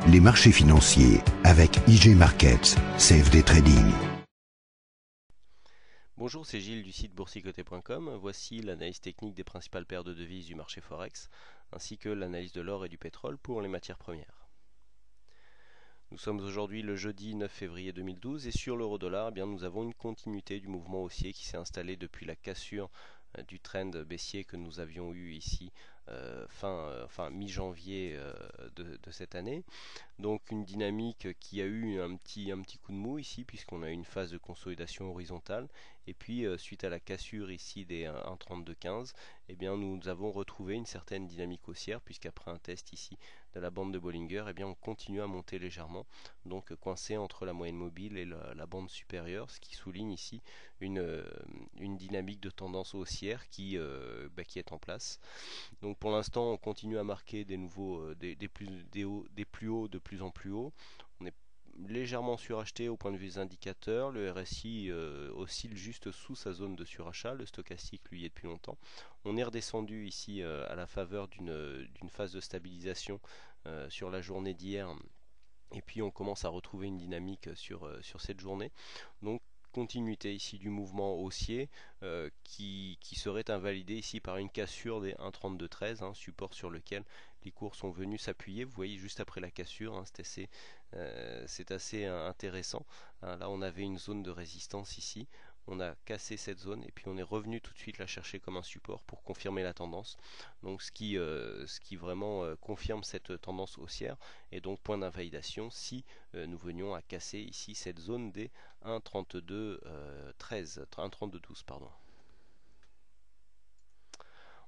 les marchés financiers avec IG Markets, CFD Trading. Bonjour, c'est Gilles du site boursicoté.com. Voici l'analyse technique des principales paires de devises du marché Forex, ainsi que l'analyse de l'or et du pétrole pour les matières premières. Nous sommes aujourd'hui le jeudi 9 février 2012 et sur l'euro-dollar, nous avons une continuité du mouvement haussier qui s'est installé depuis la cassure du trend baissier que nous avions eu ici mi-janvier de cette année. Donc une dynamique qui a eu un petit coup de mou ici puisqu'on a eu une phase de consolidation horizontale et puis suite à la cassure ici des 1,3215, nous avons retrouvé une certaine dynamique haussière puisqu'après un test ici de la bande de Bollinger, on continue à monter légèrement, donc coincé entre la moyenne mobile et la bande supérieure, ce qui souligne ici une dynamique de tendance haussière qui est en place. Donc pour l'instant on continue à marquer des plus hauts de plus en plus hauts. On est légèrement suracheté au point de vue des indicateurs. Le RSI oscille juste sous sa zone de surachat. Le stochastique lui y est depuis longtemps. On est redescendu ici à la faveur d'une phase de stabilisation sur la journée d'hier. Et puis on commence à retrouver une dynamique sur cette journée. Donc continuité ici du mouvement haussier qui serait invalidé ici par une cassure des 1,3213, support sur lequel les cours sont venus s'appuyer. Vous voyez juste après la cassure, c'est assez intéressant. Là on avait une zone de résistance ici. On a cassé cette zone et puis on est revenu tout de suite la chercher comme un support pour confirmer la tendance. Donc ce qui vraiment confirme cette tendance haussière et donc point d'invalidation si nous venions à casser ici cette zone des 1,3212 pardon.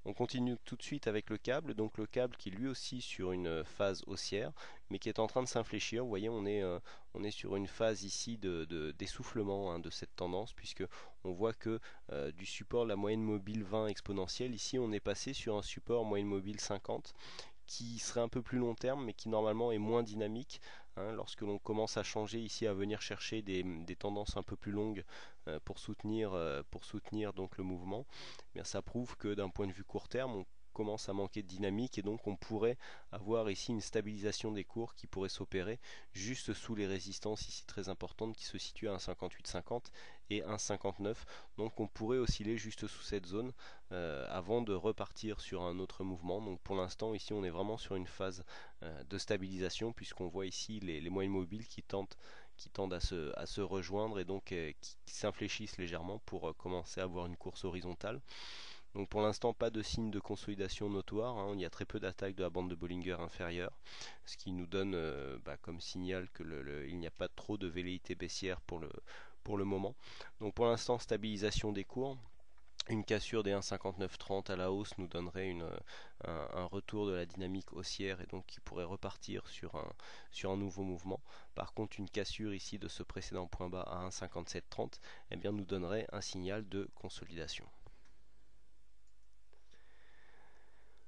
On continue tout de suite avec le câble, donc le câble qui lui aussi sur une phase haussière, mais qui est en train de s'infléchir. Vous voyez, on est sur une phase ici d'essoufflement de cette tendance, puisque on voit que du support de la moyenne mobile 20 exponentielle, ici on est passé sur un support moyenne mobile 50, qui serait un peu plus long terme, mais qui normalement est moins dynamique. Lorsque l'on commence à changer ici, à venir chercher des tendances un peu plus longues pour soutenir donc le mouvement, ça prouve que d'un point de vue court terme, on commence à manquer de dynamique et donc on pourrait avoir ici une stabilisation des cours qui pourrait s'opérer juste sous les résistances ici très importantes qui se situent à 1,5850 et 1,59. Donc on pourrait osciller juste sous cette zone avant de repartir sur un autre mouvement. Donc pour l'instant ici on est vraiment sur une phase de stabilisation puisqu'on voit ici les moyennes mobiles qui tendent à se rejoindre et donc qui s'infléchissent légèrement pour commencer à avoir une course horizontale. Donc pour l'instant pas de signe de consolidation notoire, il y a très peu d'attaques de la bande de Bollinger inférieure, ce qui nous donne comme signal qu'il n'y a pas trop de velléité baissière pour le moment. Donc pour l'instant stabilisation des cours. Une cassure des 1,5930 à la hausse nous donnerait un retour de la dynamique haussière et donc qui pourrait repartir sur un nouveau mouvement. Par contre, une cassure ici de ce précédent point bas à 1,5730 nous donnerait un signal de consolidation.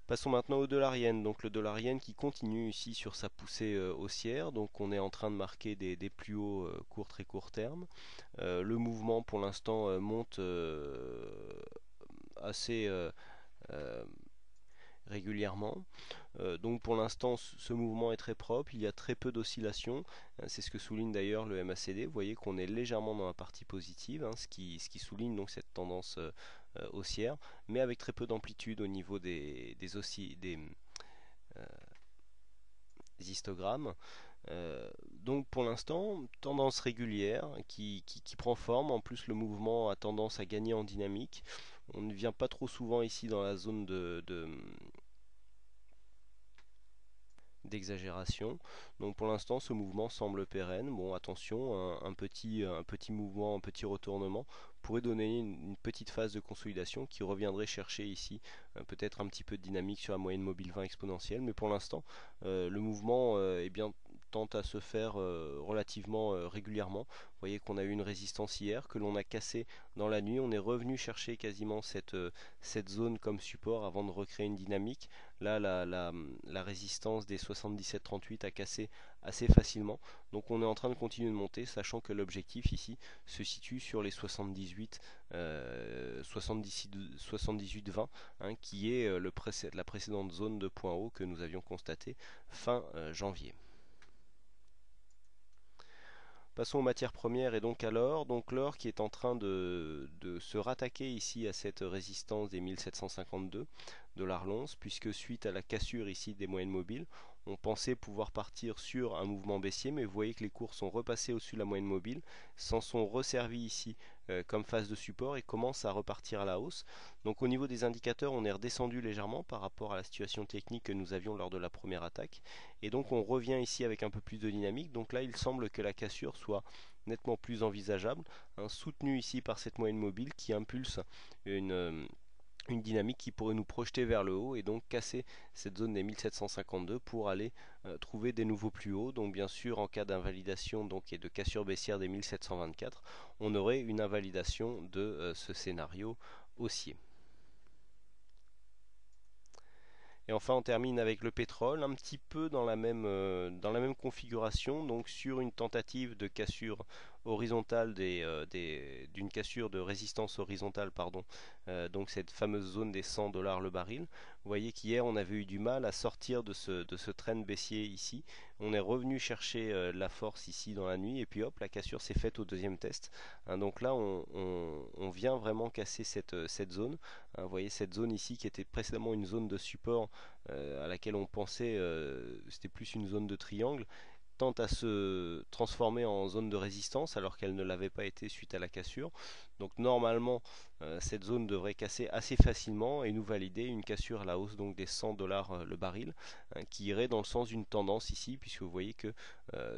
Passons maintenant au dollar yen. Donc le dollar yen qui continue ici sur sa poussée haussière. Donc on est en train de marquer des plus hauts très court terme. Le mouvement pour l'instant monte assez régulièrement. Donc pour l'instant ce mouvement est très propre, il y a très peu d'oscillations, c'est ce que souligne d'ailleurs le MACD. Vous voyez qu'on est légèrement dans la partie positive, ce qui souligne donc cette tendance haussière, mais avec très peu d'amplitude au niveau des histogrammes. Donc pour l'instant, tendance régulière qui prend forme. En plus, le mouvement a tendance à gagner en dynamique. On ne vient pas trop souvent ici dans la zone d'exagération. Donc pour l'instant ce mouvement semble pérenne. Bon attention, un petit mouvement, un petit retournement pourrait donner une petite phase de consolidation qui reviendrait chercher ici peut-être un petit peu de dynamique sur la moyenne mobile 20 exponentielle, mais pour l'instant le mouvement tente à se faire relativement régulièrement. Vous voyez qu'on a eu une résistance hier que l'on a cassée dans la nuit. On est revenu chercher quasiment cette zone comme support avant de recréer une dynamique. Là la résistance des 77,38 a cassé assez facilement. Donc on est en train de continuer de monter, sachant que l'objectif ici se situe sur les 78 20 qui est la précédente zone de point haut que nous avions constaté fin janvier. Passons aux matières premières et donc à l'or. Donc l'or qui est en train de se rattaquer ici à cette résistance des 1752 $ l'once, puisque suite à la cassure ici des moyennes mobiles, on pensait pouvoir partir sur un mouvement baissier, mais vous voyez que les cours sont repassés au-dessus de la moyenne mobile, s'en sont resservis ici comme phase de support et commencent à repartir à la hausse. Donc au niveau des indicateurs, on est redescendu légèrement par rapport à la situation technique que nous avions lors de la première attaque. Et donc on revient ici avec un peu plus de dynamique. Donc là, il semble que la cassure soit nettement plus envisageable, soutenue ici par cette moyenne mobile qui impulse une dynamique qui pourrait nous projeter vers le haut et donc casser cette zone des 1752 pour aller trouver des nouveaux plus hauts. Donc bien sûr, en cas d'invalidation et de cassure baissière des 1724, on aurait une invalidation de ce scénario haussier. Et enfin on termine avec le pétrole, un petit peu dans la même configuration, donc sur une tentative de cassure horizontale d'une cassure de résistance horizontale, pardon, donc cette fameuse zone des 100 $ le baril. Vous voyez qu'hier on avait eu du mal à sortir de ce trend baissier ici. On est revenu chercher la force ici dans la nuit et puis hop, la cassure s'est faite au deuxième test. Donc là on vient vraiment casser cette zone. Vous voyez cette zone ici qui était précédemment une zone de support à laquelle on pensait c'était plus une zone de triangle, tente à se transformer en zone de résistance alors qu'elle ne l'avait pas été suite à la cassure. Donc normalement cette zone devrait casser assez facilement et nous valider une cassure à la hausse donc des 100 $ le baril, qui irait dans le sens d'une tendance ici, puisque vous voyez que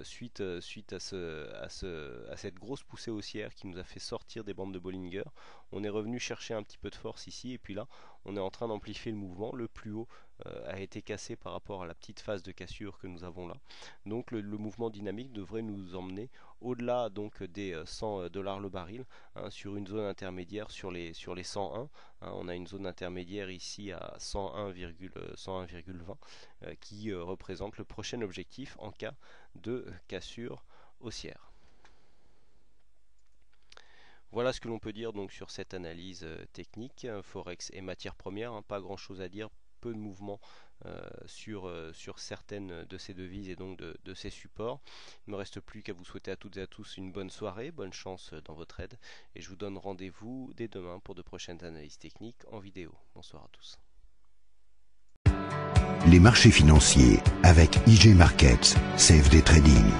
suite à cette grosse poussée haussière qui nous a fait sortir des bandes de Bollinger, on est revenu chercher un petit peu de force ici et puis là on est en train d'amplifier le mouvement. Le plus haut a été cassé par rapport à la petite phase de cassure que nous avons là. Donc le mouvement dynamique devrait nous emmener au-delà donc des 100 $ le baril, sur une zone intermédiaire sur les 101. On a une zone intermédiaire ici à 101,20 qui représente le prochain objectif en cas de cassure haussière. Voilà ce que l'on peut dire donc sur cette analyse technique, Forex et matières premières, pas grand chose à dire, peu de mouvements sur certaines de ces devises et donc de ces supports. Il ne me reste plus qu'à vous souhaiter à toutes et à tous une bonne soirée, bonne chance dans votre aide et je vous donne rendez-vous dès demain pour de prochaines analyses techniques en vidéo. Bonsoir à tous. Les marchés financiers avec IJ Markets, CFD Trading.